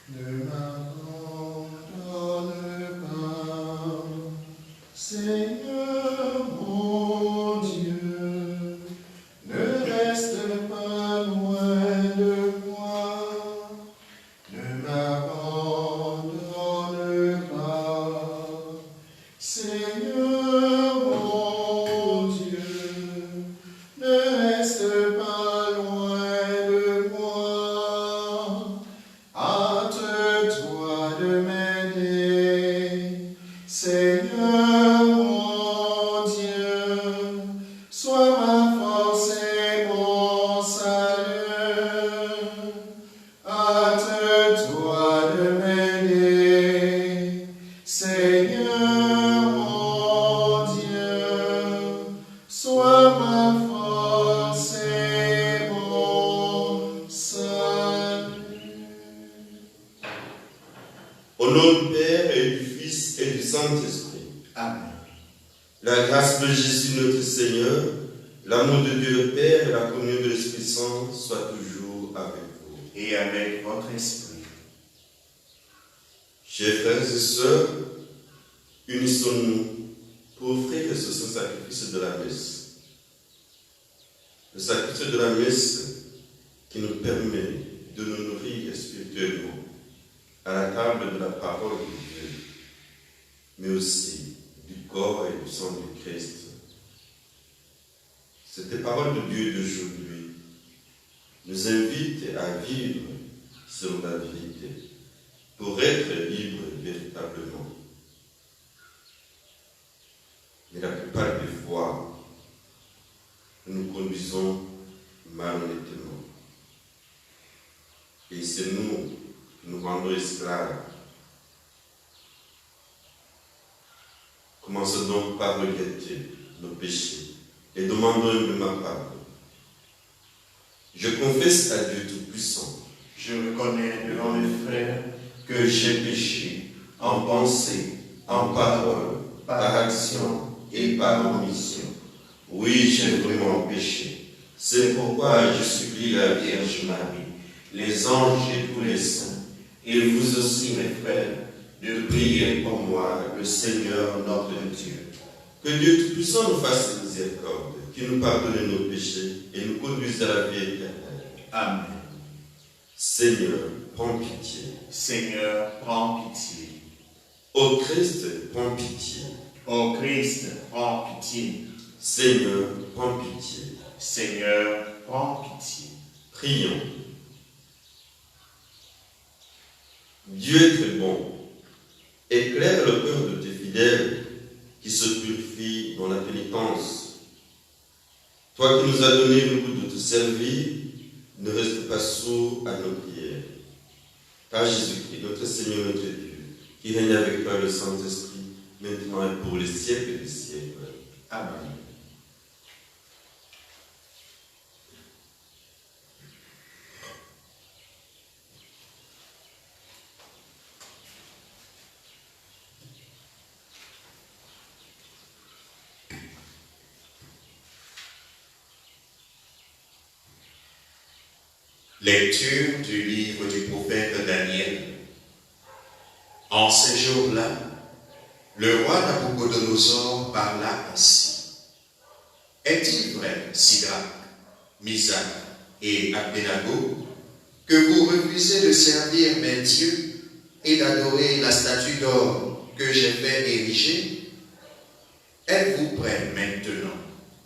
Ne m'abandonne pas, Seigneur mon Dieu, ne reste pas loin de moi, ne m'abandonne pas, Seigneur mon Dieu, ne reste pas loin de moi. Hâte-toi de m'aider, Seigneur mon Dieu, sois ma force et mon salut. Hâte-toi de m'aider, Seigneur mon Dieu, sois ma force et mon salut. Au nom du Père et du Fils et du Saint-Esprit. Amen. La grâce de Jésus notre Seigneur, l'amour de Dieu le Père et la communion de l'Esprit Saint soient toujours avec vous. Et avec votre esprit. Chers frères et sœurs, unissons-nous pour offrir ce saint sacrifice de la messe. Le sacrifice de la messe qui nous permet de nous nourrir spirituellement à la table de la parole de Dieu, mais aussi du corps et du sang du Christ. Cette parole de Dieu d'aujourd'hui nous invite à vivre selon la vérité, pour être libre véritablement. Mais la plupart des fois, nous nous conduisons malhonnêtement. Et c'est nous qui nous rendons esclaves. Commençons donc par regretter nos péchés et demandons humblement pardon. Je confesse à Dieu Tout-Puissant. Je reconnais devant mes frères que j'ai péché en pensée, en parole, par action et par omission. Oui, j'ai vraiment péché. C'est pourquoi je supplie la Vierge Marie, les anges et tous les saints, et vous aussi mes frères, de prier pour moi, le Seigneur notre Dieu. Que Dieu Tout-Puissant nous fasse miséricorde, qu'il nous pardonne nos péchés et nous conduise à la vie éternelle. Amen. Seigneur, prends pitié. Seigneur, prends pitié. Ô Christ, prends pitié. Ô Christ, prends pitié. Seigneur, prends pitié. Seigneur, prends pitié. Prions. Dieu est très bon. Éclaire le cœur de tes fidèles qui se purifient dans la pénitence. Toi qui nous as donné le goût de te servir, ne reste pas sourd à nos prières. Par Jésus-Christ, notre Seigneur, notre Dieu, qui règne avec toi le Saint-Esprit, maintenant et pour les siècles des siècles. Amen. Lecture du livre du prophète Daniel. En ces jours-là, le roi Nabuchodonosor parla ainsi. Est-il vrai, Sidrac, Misac et Abdenago, que vous refusez de servir mes dieux et d'adorer la statue d'or que j'ai fait ériger, êtes-vous prêts maintenant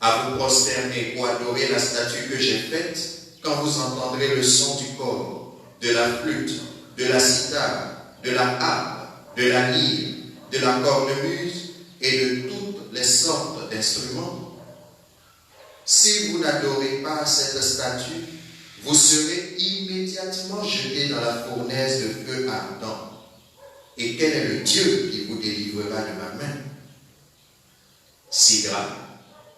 à vous prosterner ou adorer la statue que j'ai faite quand vous entendrez le son du cor, de la flûte, de la cithare, de la harpe, de la lyre, de la cornemuse et de toutes les sortes d'instruments? Si vous n'adorez pas cette statue, vous serez immédiatement jetés dans la fournaise de feu ardent. Et quel est le Dieu qui vous délivrera de ma main? Sidra,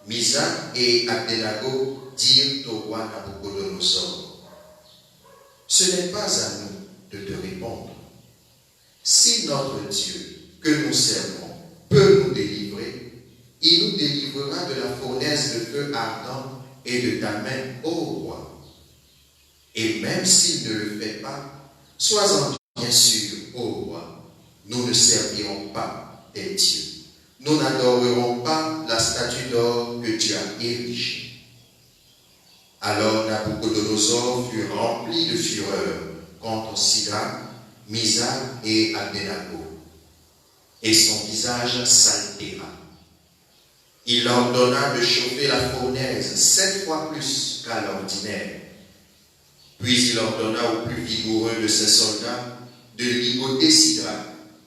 Misac et Abdenago dirent au roi Nabuchodonosor: ce n'est pas à nous de te répondre. Si notre Dieu que nous servons peut nous délivrer, il nous délivrera de la fournaise de feu ardent et de ta main, ô roi. Et même s'il ne le fait pas, sois-en bien sûr, ô roi, nous ne servirons pas tes dieux. Nous n'adorerons pas la statue d'or que tu as érigée. Alors Nabuchodonosor fut rempli de fureur contre Sidra, Misac et Abdenago, et son visage s'altéra. Il ordonna de chauffer la fournaise 7 fois plus qu'à l'ordinaire. Puis il ordonna aux plus vigoureux de ses soldats de ligoter Sidra,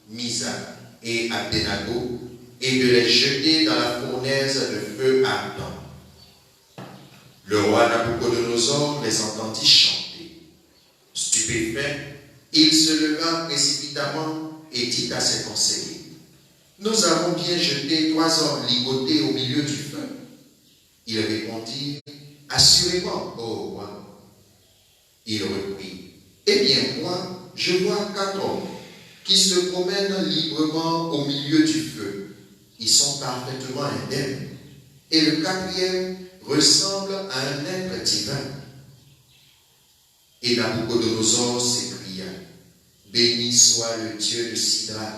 Misac et Abdenago et de les jeter dans la fournaise de feu ardent. Le roi Nabuchodonosor les entendit chanter. Stupéfait, il se leva précipitamment et dit à ses conseillers: nous avons bien jeté 3 hommes ligotés au milieu du feu. Ils répondirent: assurément, ô roi. Il reprit: eh bien moi, je vois 4 hommes qui se promènent librement au milieu du feu. Ils sont parfaitement indemnes. Et le 4e ressemble à un être divin. Et Nabuchodonosor s'écria: béni soit le Dieu de Sidra,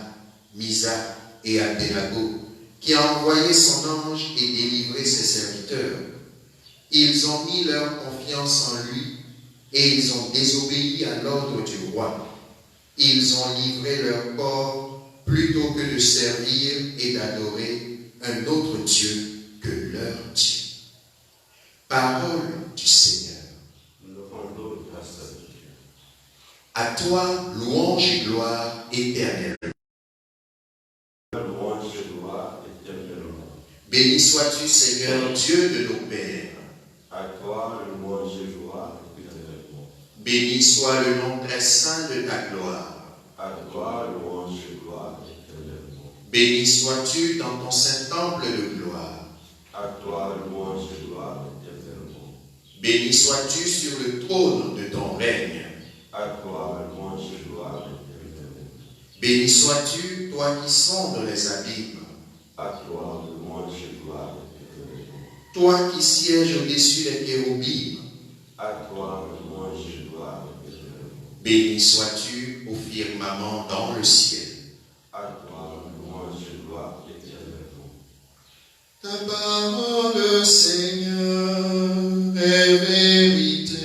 Misac et Abdenago, qui a envoyé son ange et délivré ses serviteurs. Ils ont mis leur confiance en lui et ils ont désobéi à l'ordre du roi. Ils ont livré leur corps plutôt que de servir et d'adorer un autre Dieu que leur Dieu. Parole du Seigneur. À toi, louange et gloire éternelle. Béni sois-tu, Seigneur, Dieu de nos pères. À toi, louange et gloire éternellement. Béni soit le nom très saint de ta gloire. À toi, louange et gloire éternellement. Béni sois-tu dans ton saint temple de gloire. À toi, louange et gloire éternellement. Béni sois-tu sur le trône de ton règne. À toi, louange et gloire éternellement. Béni sois-tu, toi qui sondes les abîmes. À toi, louange et gloire éternellement. Toi qui sièges au-dessus des kérubimes. À toi, louange et gloire éternellement. Béni sois-tu au firmament dans le ciel. À toi, louange et gloire éternellement. Ta parole, Seigneur, est vérité,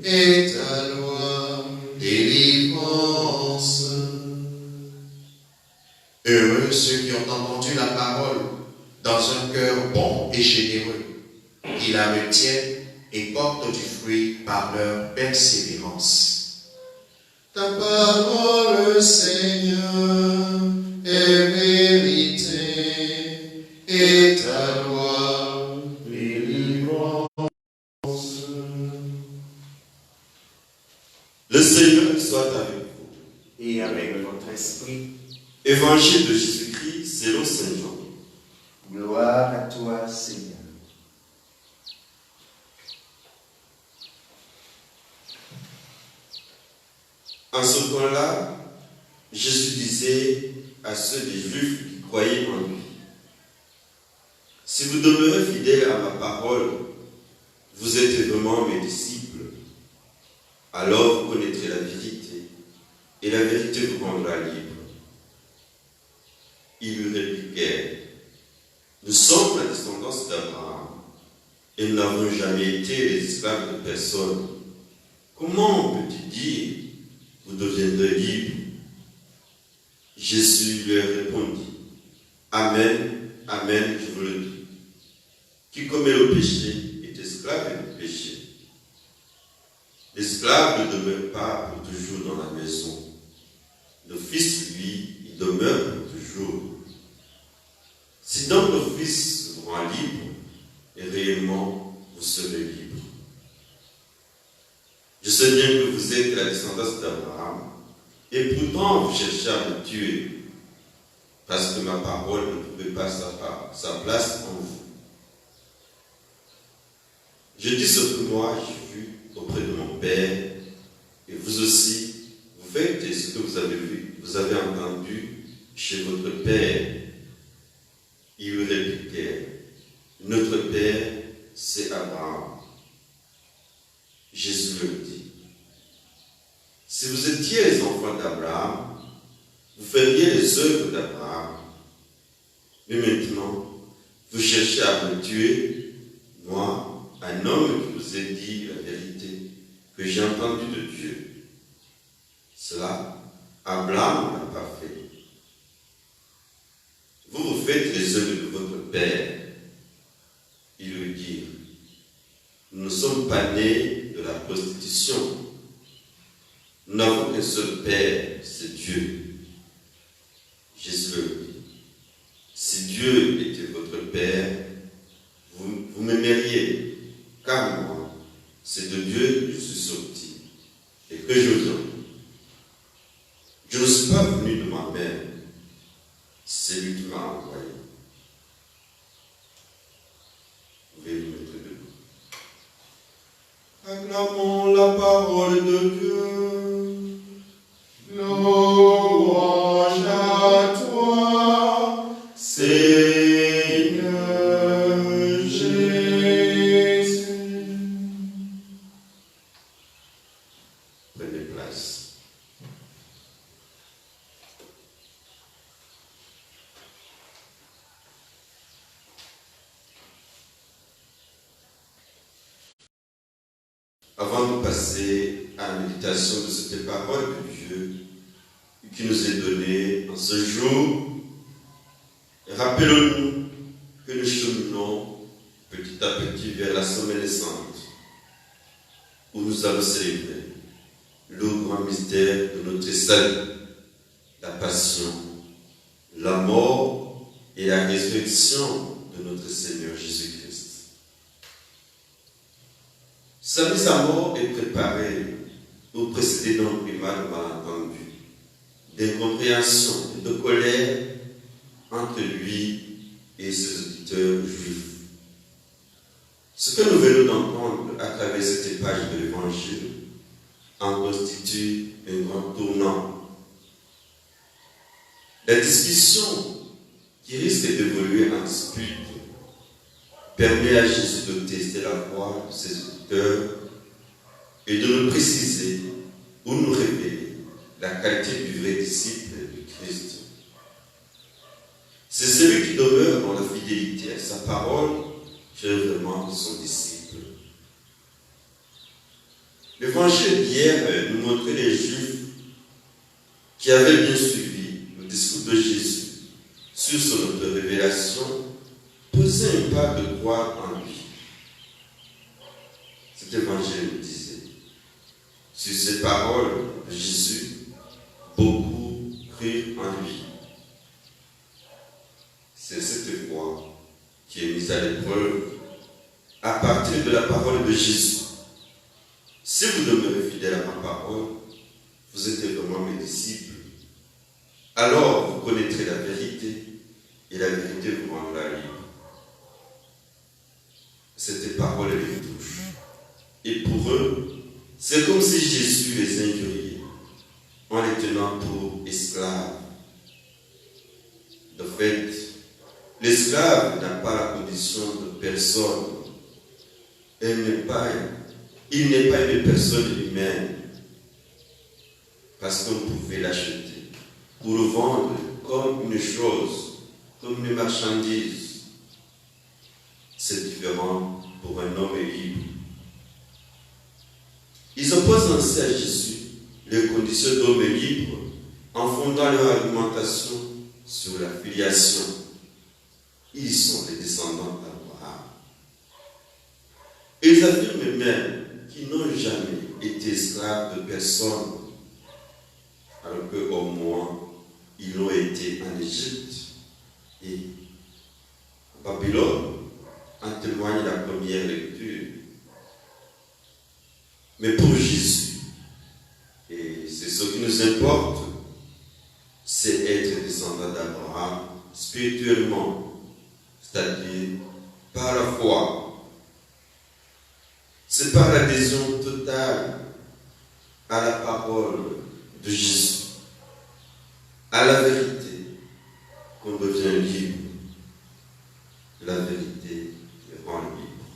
et ta loi, délivrance. Heureux ceux qui ont entendu la parole dans un cœur bon et généreux, qui la retiennent et portent du fruit par leur persévérance. Ta parole, Seigneur, est vérité, et ta loi, délivrance. Le Seigneur soit avec vous. Et avec votre esprit. Évangile de Jésus-Christ selon Saint Jean. Gloire à toi, Seigneur. En ce temps-là, Jésus disait à ceux des Juifs qui croyaient en lui: si vous demeurez fidèles à ma parole, vous êtes vraiment mes disciples. Alors vous connaîtrez la vérité, et la vérité vous rendra libre. Ils lui répliquèrent: nous sommes la descendance d'Abraham, et nous n'avons jamais été les esclaves de personne. comment peux-tu dire, vous deviendrez libres? Jésus leur répondit, Amen, Amen, je vous le dis. Qui commet le péché est esclave du péché. L'esclave ne demeure pas pour toujours dans la maison. Le Fils, lui, il demeure pour toujours. Si donc le Fils vous rend libre, et réellement vous serez libre. Je sais bien que vous êtes la descendance d'Abraham, et pourtant vous cherchez à me tuer, parce que ma parole ne trouvait pas sa place en vous. Je dis ce que moi j'ai vu auprès de mon Père, et vous aussi, vous faites ce que vous avez vu, vous avez entendu chez votre Père. Ils lui répliquèrent, notre Père, c'est Abraham. Jésus leur dit, si vous étiez les enfants d'Abraham, vous feriez les œuvres d'Abraham. Mais maintenant, vous cherchez à me tuer, moi, un homme qui vous ai dit la vérité, que j'ai entendu de Dieu. Cela, Abraham n'a pas fait. Vous faites les œuvres de votre Père. Ils lui dirent, nous ne sommes pas nés de la prostitution. Nous n'avons qu'un seul Père, c'est Dieu. Jésus leur dit, si Dieu était votre Père, vous m'aimeriez, car moi, c'est de Dieu que je suis sorti et que je viens. Je ne suis pas venu de moi-même, c'est lui qui m'a envoyé. Vous pouvez vous mettre debout. Acclamons la parole de Dieu. Louange à toi, Seigneur Jésus. Prenez place. Avant de passer à la méditation de cette parole de Dieu qui nous est donnée en ce jour, rappelons-nous que nous cheminons petit à petit vers la Semaine sainte, où nous allons célébrer le grand mystère de notre salut, la passion, la mort et la résurrection de notre Seigneur Jésus-Christ. Sa mise à mort est préparée au précédent climat de malentendu, d'incompréhension et de colère entre lui et ses auditeurs juifs. Ce que nous venons d'entendre à travers cette page de l'Évangile en constitue un grand tournant. La discussion qui risque d'évoluer en dispute permet à Jésus de tester la foi de ses auditeurs et de nous préciser ou nous révéler la qualité du vrai disciple de Christ. C'est celui qui demeure dans la fidélité à sa parole qui est vraiment son disciple. L'évangile d'hier nous montrait les Juifs qui avaient bien suivi le discours de Jésus sur son auto-révélation, posaient un pas de croire en lui. Cet évangile nous disait, sur ces paroles de Jésus, beaucoup crurent en lui. C'est cette foi qui est mise à l'épreuve à partir de la parole de Jésus. Si vous demeurez fidèle à ma parole, vous êtes vraiment mes disciples. Alors vous connaîtrez la vérité et la vérité vous rendra libre. Cette parole les touche. Et pour eux, c'est comme si Jésus les injuriait en les tenant pour esclaves. De fait, l'esclave n'a pas la condition de personne. Il n'est pas une personne humaine. Parce qu'on pouvait l'acheter ou le vendre comme une chose, comme une marchandise. C'est différent pour un homme libre. Ils opposent ainsi à Jésus les conditions d'homme libre en fondant leur argumentation sur la filiation. Ils sont les descendants d'Abraham. Ils affirment même qu'ils n'ont jamais été esclaves de personne, alors qu'au moins ils l'ont été en Égypte et en Babylone, en témoigne la première lecture. Mais pour Jésus, et c'est ce qui nous importe, c'est être descendant d'Abraham spirituellement, c'est-à-dire par la foi. C'est par l'adhésion totale à la parole de Jésus, à la vérité, qu'on devient libre. La vérité rend libre.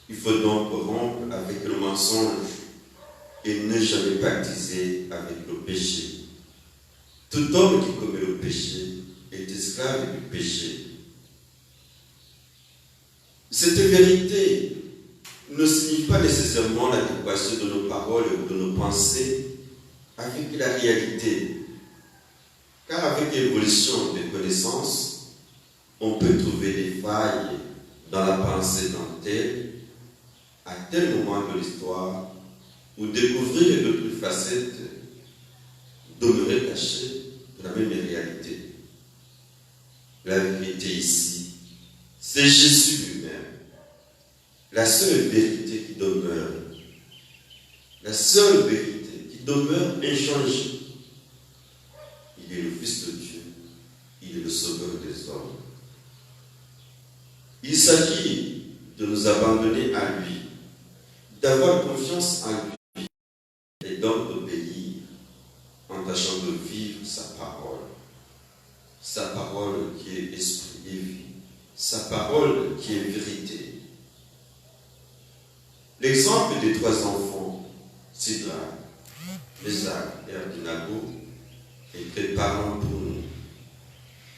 Il faut donc rompre avec le mensonge et ne jamais pactiser avec le péché. Tout homme qui commet le péché est esclave du péché. Cette vérité ne signifie pas nécessairement l'adéquation de nos paroles ou de nos pensées avec la réalité. Car avec l'évolution des connaissances, on peut trouver des failles dans la pensée d'un tel à tel moment de l'histoire ou découvrir d'autres facettes demeurer cachées de la même réalité. La vérité ici, c'est Jésus lui-même. La seule vérité qui demeure. La seule vérité qui demeure inchangée. Il est le Fils de Dieu. Il est le Sauveur des hommes. Il s'agit de nous abandonner à lui, d'avoir confiance en lui et donc d'obéir en tâchant de vivre sa parole. Sa parole qui est esprit et vie. Sa parole qui est vérité. L'exemple des trois enfants, Sidra, Mesach et Abednego, est très parlant pour nous.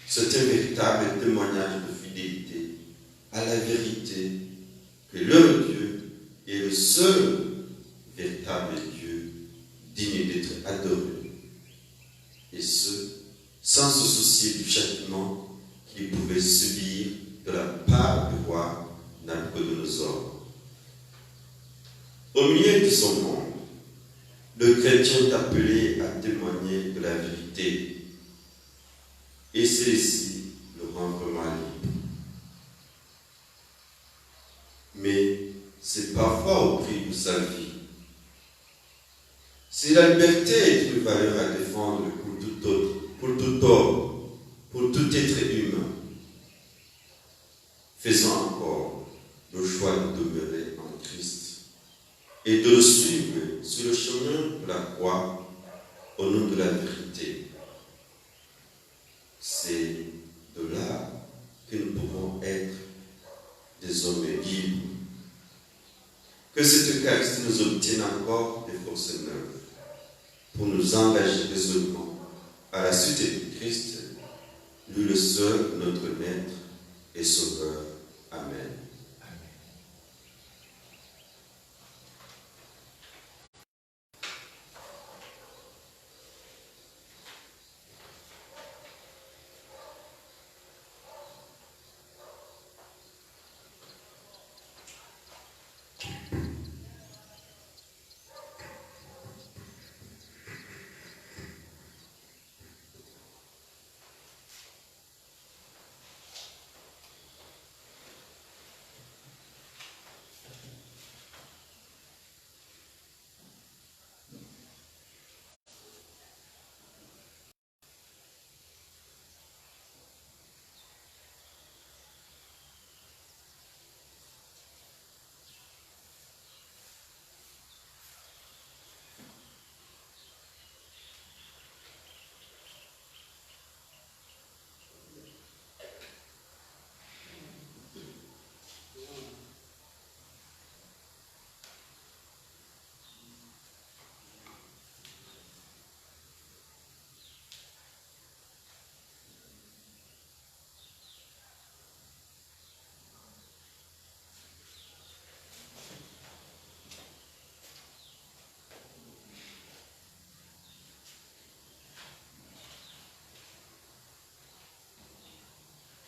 C'est un véritable témoignage de fidélité à la vérité que leur Dieu est le seul véritable Dieu digne d'être adoré. Et ce, sans se soucier du châtiment qu'il pouvait subir de la part du roi Nabuchodonosor. Au milieu de son monde, le chrétien est appelé à témoigner de la vérité. Et celle-ci le rend vraiment libre. Mais c'est parfois au prix de sa vie. Si la liberté est une valeur à défendre pour tout autre, pour tout homme, pour tout être humain, faisons encore le choix de demeurer en Christ et de le suivre sur le chemin de la croix au nom de la vérité. C'est de là que nous pouvons être des hommes libres. Que cette Eucharistie nous obtienne encore des forces neuves pour nous engager résolument à la suite de Christ, lui le seul, notre Maître et Sauveur. Amen.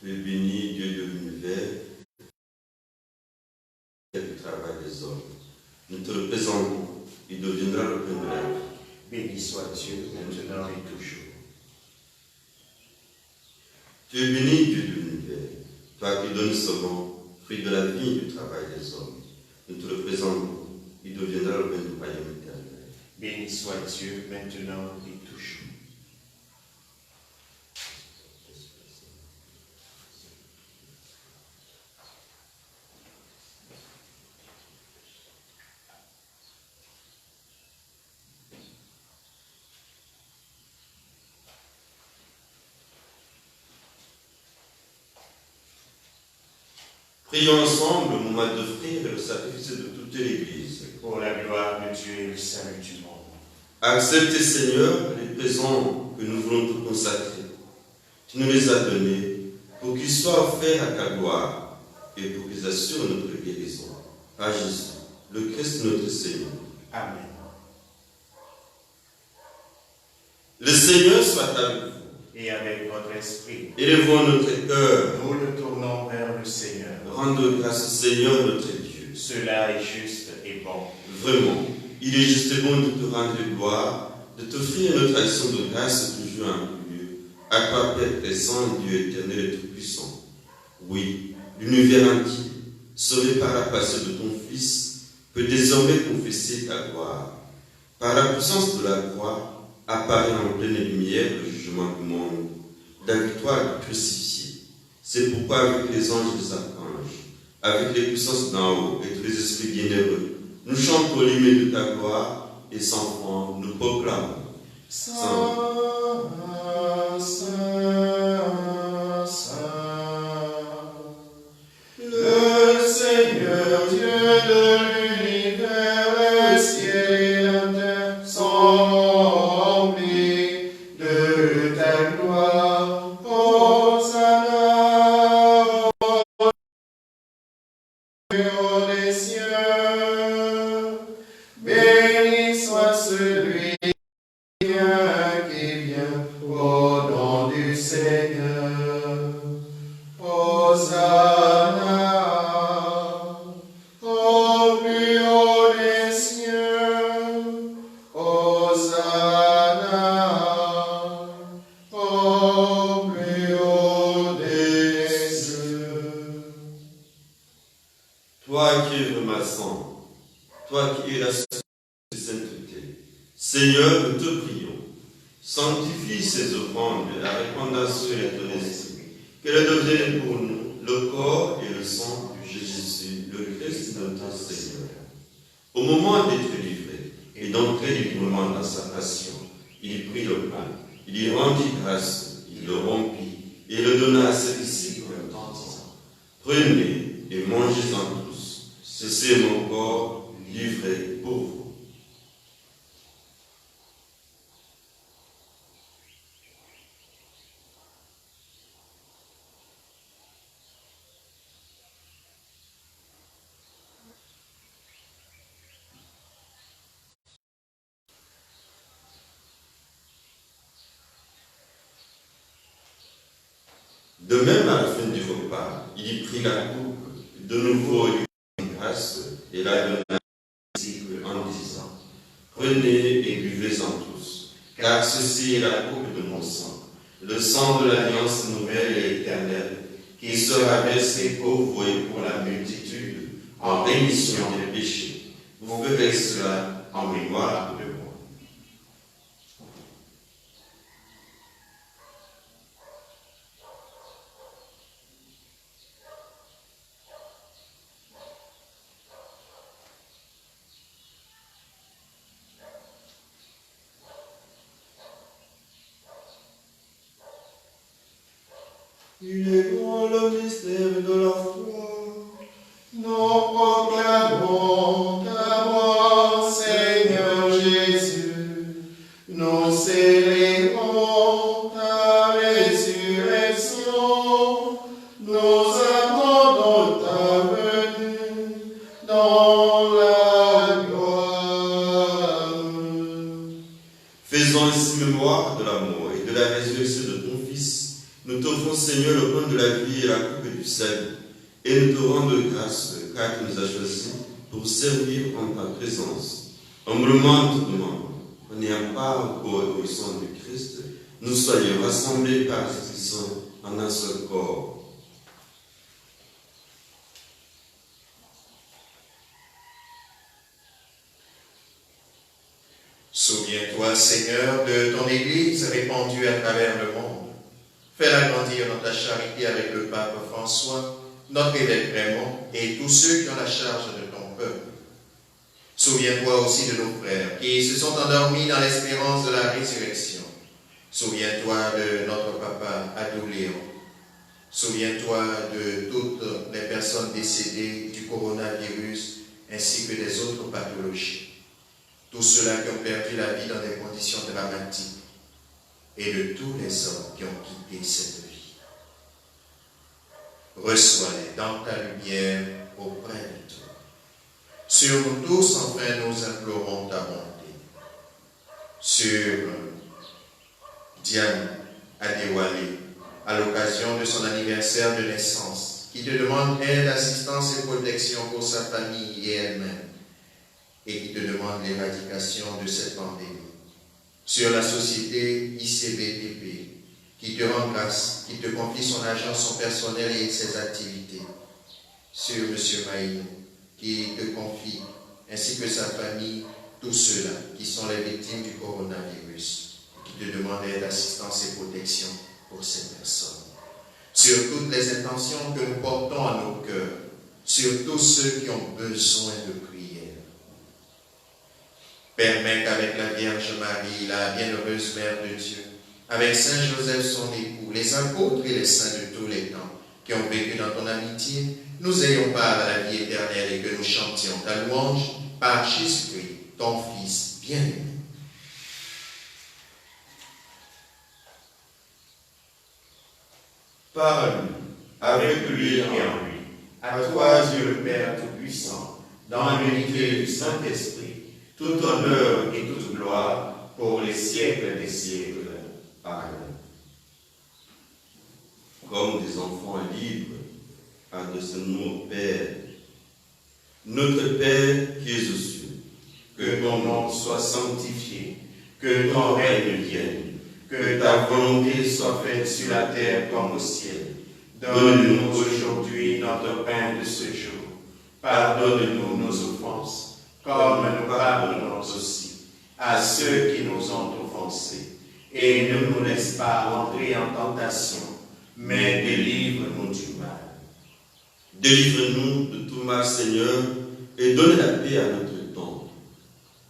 Tu es béni, Dieu de l'univers, du travail des hommes. Nous te représentons, il deviendra le pain de la vie. Béni soit Dieu, maintenant et toujours. Tu es béni, Dieu de l'univers, toi qui donnes seulement fruit de la vie et du travail des hommes. Nous te représentons, il deviendra le pain du royaume éternel. Béni soit Dieu, maintenant et toujours. Prions ensemble le moment d'offrir le sacrifice de toute l'Église. Pour la gloire de Dieu et le salut du monde. Accepte, Seigneur, les présents que nous voulons te consacrer. Tu nous les as donnés pour qu'ils soient offerts à ta gloire et pour qu'ils assurent notre guérison. Par Jésus, le Christ notre Seigneur. Amen. Le Seigneur soit avec vous. Et avec votre esprit, Élevons notre cœur. nous le tournons vers le Seigneur. Rendons grâce au Seigneur notre Dieu. Cela est juste et bon. Vraiment, il est juste et bon de te rendre gloire, de t'offrir notre action de grâce toujours en lieu, à toi, Père présent, Dieu éternel et tout-puissant. Oui, l'univers entier, sauvé par la passion de ton Fils, peut désormais confesser ta gloire. Par la puissance de la croix, apparaît en pleine lumière le jugement du monde, la victoire du crucifié. C'est pourquoi avec les anges et les archanges, avec les puissances d'en haut et tous les esprits bienheureux, nous chantons l'hymne de ta gloire et sans fin nous proclamons. Saint, Saint, Saint, le Seigneur Dieu de l'univers, le ciel et la terre sont remplis de ta gloire. Hosanna au des cieux. Béni soit celui qui vient au nom du Seigneur. Hosanna au plus haut des cieux. Hosanna au plus haut des cieux. Toi qui es ma sang, toi qui es la source de sainteté, Seigneur, nous te prions, sanctifie ces offrandes et la répandation et ton esprit, qu'elles deviennent pour nous le corps et le sang de Jésus, le Christ notre Seigneur. Au moment d'être livré et d'entrer librement dans sa passion, il prit le pain, il y rendit grâce, il le rompit et le donna à ses disciples en disant: Prenez et mangez-en tous, ceci est mon corps livré pour vous. De même, à la fin du repas, il prit la coupe, de nouveau il lui rendit grâce et la donna à ses disciples en disant: Prenez et buvez-en tous, car ceci est la coupe de mon sang, le sang de l'alliance nouvelle et éternelle, qui sera versé pour vous et pour la multitude, en rémission des péchés. Vous ferez cela en mémoire de moi. Il est grand le mystère de la foi. Nous proclamons ta mort, Seigneur Jésus. Nous célébrons ta résurrection. Nous attendons ta venue dans la gloire. Faisons ainsi mémoire de la mort et de la résurrection de ton Fils, Nous t'offrons, Seigneur, le pain de la vie et la coupe du salut, et nous te rendons grâce, car tu nous as choisis pour servir en ta présence. Humblement, nous te demandons, en ayant part au corps et au sang du Christ, nous soyons rassemblés par l'Esprit Saint en un seul corps. Souviens-toi, Seigneur, de ton Église répandue à travers le monde. Fais-la grandir dans ta charité avec le pape François, notre évêque Raymond et tous ceux qui ont la charge de ton peuple. Souviens-toi aussi de nos frères qui se sont endormis dans l'espérance de la résurrection. Souviens-toi de notre papa Adouléon. Souviens-toi de toutes les personnes décédées du coronavirus ainsi que des autres pathologies. Tous ceux-là qui ont perdu la vie dans des conditions dramatiques et de tous les hommes qui ont quitté cette vie. Reçois-les dans ta lumière auprès de toi. Sur nous tous, enfin, nous implorons ta bonté. Sur Diane Adewale, à l'occasion de son anniversaire de naissance, qui te demande aide, assistance et protection pour sa famille et elle-même, et qui te demande l'éradication de cette pandémie. Sur la société ICBTP, qui te rend grâce, qui te confie son argent, son personnel et ses activités. Sur M. Maïno, qui te confie, ainsi que sa famille, tous ceux-là qui sont les victimes du coronavirus, qui te demandent aide, assistance et protection pour ces personnes. Sur toutes les intentions que nous portons à nos cœurs, sur tous ceux qui ont besoin de prière. Permets qu'avec la Vierge Marie, la bienheureuse Mère de Dieu, avec Saint Joseph son époux, les apôtres et les saints de tous les temps, qui ont vécu dans ton amitié, nous ayons part à la vie éternelle et que nous chantions ta louange par Jésus-Christ, ton Fils bien-aimé. Par lui, avec lui et en lui, à toi Dieu le Père Tout-Puissant, dans l'unité du Saint-Esprit, tout honneur et toute gloire pour les siècles des siècles. Amen. Comme des enfants libres, adressons-nous au Père. Notre Père qui es aux cieux, Que ton nom soit sanctifié, que ton règne vienne, que ta volonté soit faite sur la terre comme au ciel. Donne-nous aujourd'hui notre pain de ce jour. Pardonne-nous nos offenses, comme nous pardonnons aussi à ceux qui nous ont offensés. Et ne nous laisse pas entrer en tentation, mais délivre-nous du mal. Délivre-nous de tout mal, Seigneur, et donne la paix à notre temps.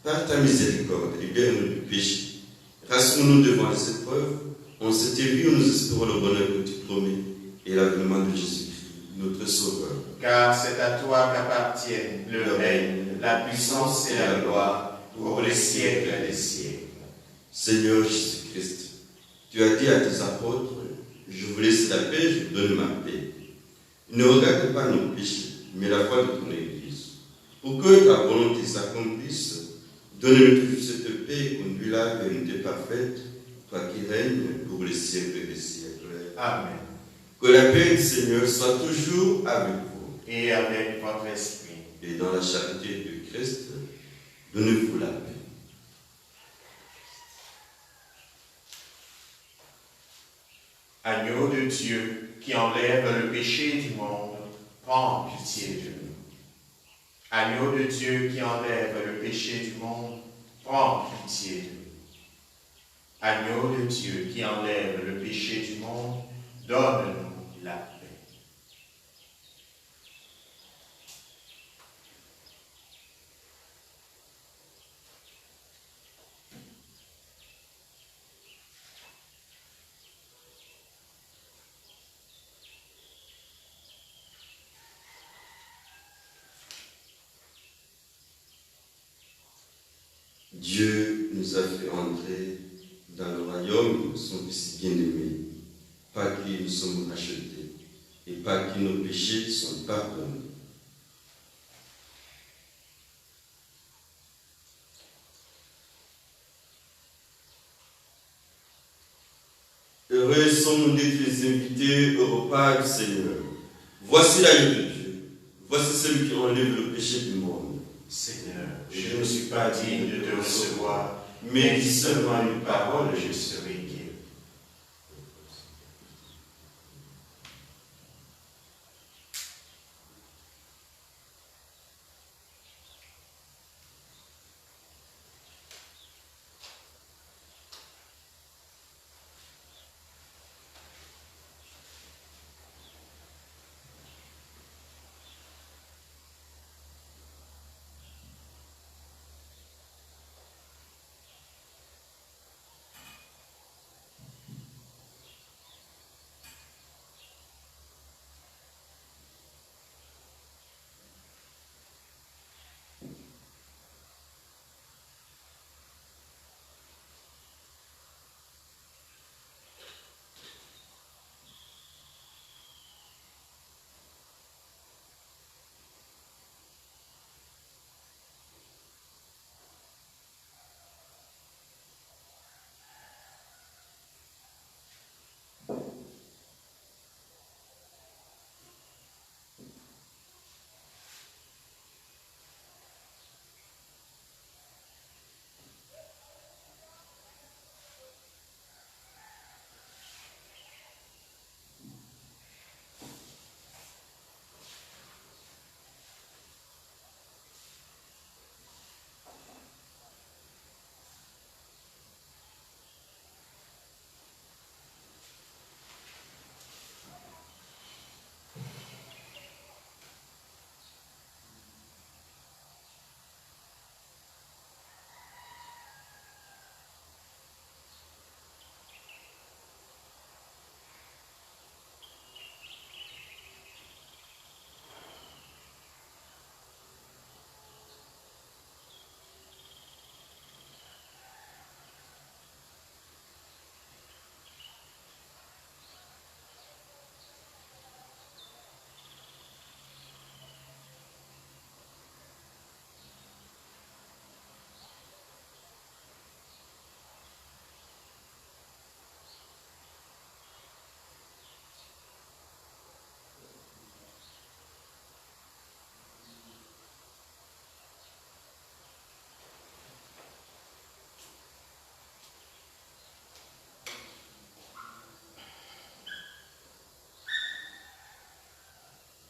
Par ta miséricorde, libère-nous du péché. Rassure-nous devant les épreuves, en cette vie où nous espérons le bonheur que tu promets et l'avènement de Jésus-Christ, notre Sauveur. Car c'est à toi qu'appartiennent le règne, la puissance et la gloire pour les siècles des siècles. Seigneur Jésus-Christ, tu as dit à tes apôtres, je vous laisse la paix, je vous donne ma paix. Ne regarde pas nos péchés, mais la foi de ton Église. Pour que ta volonté s'accomplisse, donne-nous toujours cette paix et conduis-la vers une paix parfaite, toi qui règnes pour les siècles des siècles. Amen. Que la paix du Seigneur soit toujours avec vous. Et avec votre esprit. Et dans la charité de Christ, donnez-vous la paix. Agneau de Dieu qui enlève le péché du monde, prends pitié de nous. Agneau de Dieu qui enlève le péché du monde, prends pitié de nous. Agneau de Dieu qui enlève le péché du monde, donne-nous la paix. Dieu nous a fait entrer dans le royaume de son Fils bien-aimé, par qui nous sommes rachetés et par qui nos péchés sont pardonnés. Heureux sommes-nous d'être les invités au repas du Seigneur. Voici l'agneau de Dieu. Voici celui qui enlève le péché du monde. Seigneur, je ne suis pas digne de te recevoir, mais dis seulement une parole et je serai guéri.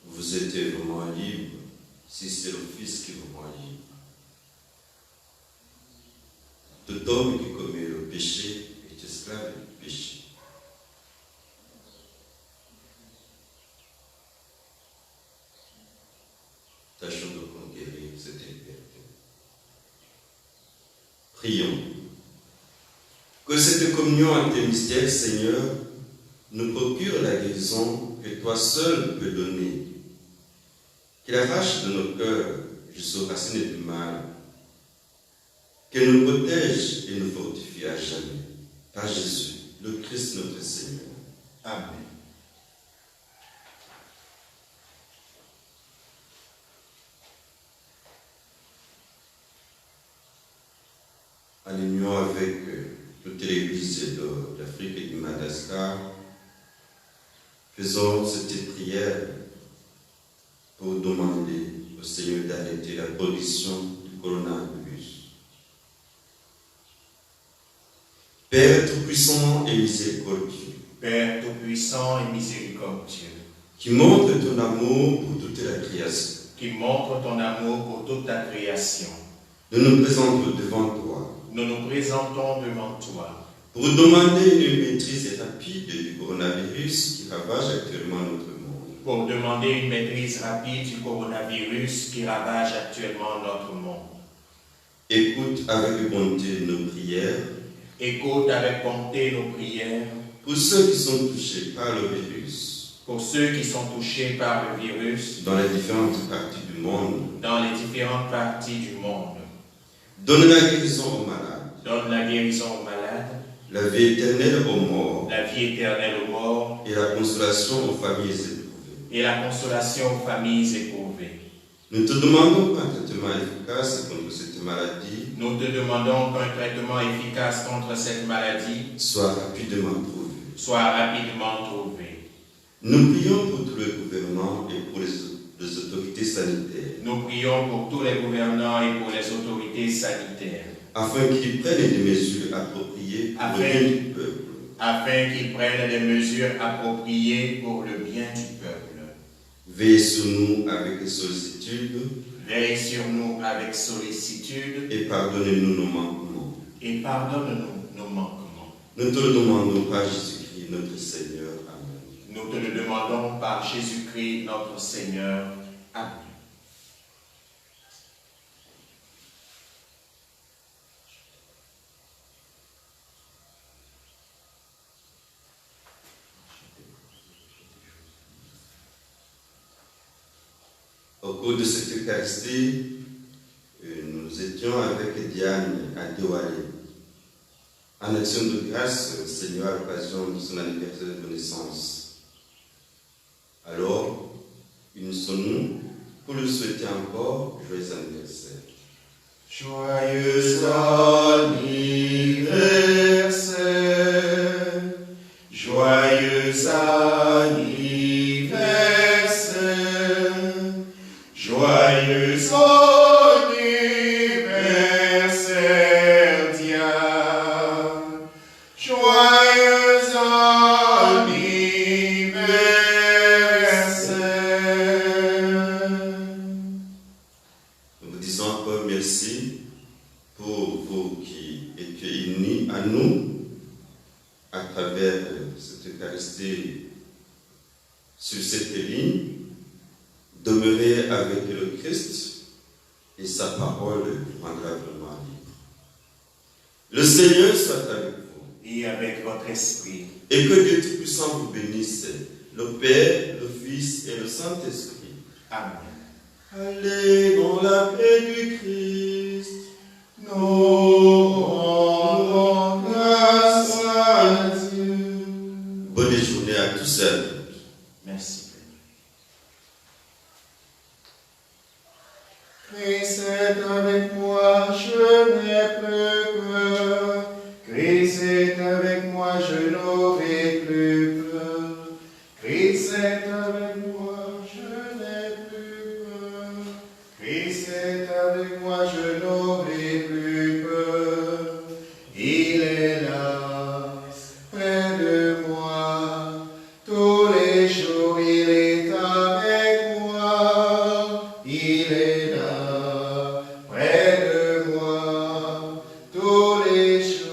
Vous êtes vraiment libre si c'est le Fils qui vous rend libre. Tout homme qui commet le péché est esclave du péché. Tâchons de conquérir cette liberté. Prions. Que cette communion avec tes mystères, Seigneur, nous procure la guérison que toi seul peux donner. Qu'il arrache de nos cœurs jusqu'aux racines du mal. Qu'elle nous protège et nous fortifie à jamais. Par Jésus, le Christ notre Seigneur. Amen. En union avec toutes les églises d'Afrique et du Madagascar, faisons cette prière pour demander au Seigneur d'arrêter la progression du coronavirus. Père tout-puissant et miséricordieux, Père tout-puissant et miséricordieux, qui montre ton amour pour toute la création, qui montre ton amour pour toute ta création, nous nous présentons devant toi nous nous présentons devant toi pour demander une maîtrise rapide du coronavirus qui ravage actuellement notre monde. pour demander une maîtrise rapide du coronavirus qui ravage actuellement notre monde. Écoute avec bonté nos prières. Écoute avec bonté nos prières Pour ceux qui sont touchés par le virus, pour ceux qui sont touchés par le virus dans les différentes parties du monde, dans les différentes parties du monde. donne la guérison aux malades, Donne la guérison aux malades, la vie éternelle aux morts la vie éternelle aux morts et la consolation aux familles éprouvées. et la consolation aux familles éprouvées. Nous te demandons un traitement efficace contre cette maladie Nous te demandons qu'un traitement efficace contre cette maladie soit rapidement trouvé. soit rapidement trouvé. Nous prions pour tous les gouvernants et pour les autorités sanitaires, Nous prions pour tous les gouvernants et pour les autorités sanitaires, afin qu'ils prennent des mesures appropriées pour le bien du peuple. afin qu'ils prennent des mesures appropriées pour le bien du peuple. Veillez sur nous avec sollicitude Veille sur nous avec sollicitude et pardonnez-nous nos manquements. et pardonne-nous nos manquements. Nous te le demandons par Jésus-Christ, notre Seigneur. Amen. Nous te le demandons par Jésus-Christ, notre Seigneur. Amen. Au cours de cette Eucharistie, nous étions avec Diane à Doualé, en action de grâce au Seigneur à l'occasion de son anniversaire de naissance. Alors, unissons-nous pour lui souhaiter encore joyeux anniversaire. Joyeux anniversaire, joyeux anniversaire, joyeux anniversaire, Diane, joyeux anniversaire. Nous vous disons encore merci pour vous qui étiez unis à nous à travers cette Eucharistie sur cette ligne. Demeurez avec le Christ et sa parole vous rendra vraiment libre. Le Seigneur soit avec vous Et avec votre esprit. et que Dieu Tout-Puissant vous bénisse, le Père, le Fils et le Saint-Esprit. Amen. Allez dans la paix du Christ. Nous rendons grâce à Dieu. Bonne journée à tous et à toutes. Merci. Christ est avec moi, je n'ai plus peur. Christ est avec moi, je n'aurai plus peur. Christ est avec moi, je n'ai plus peur. Christ est avec moi, je n'aurai plus peur. Il est là, près de moi, tous les jours, il est avec moi. Il est là, près de moi, tous les jours.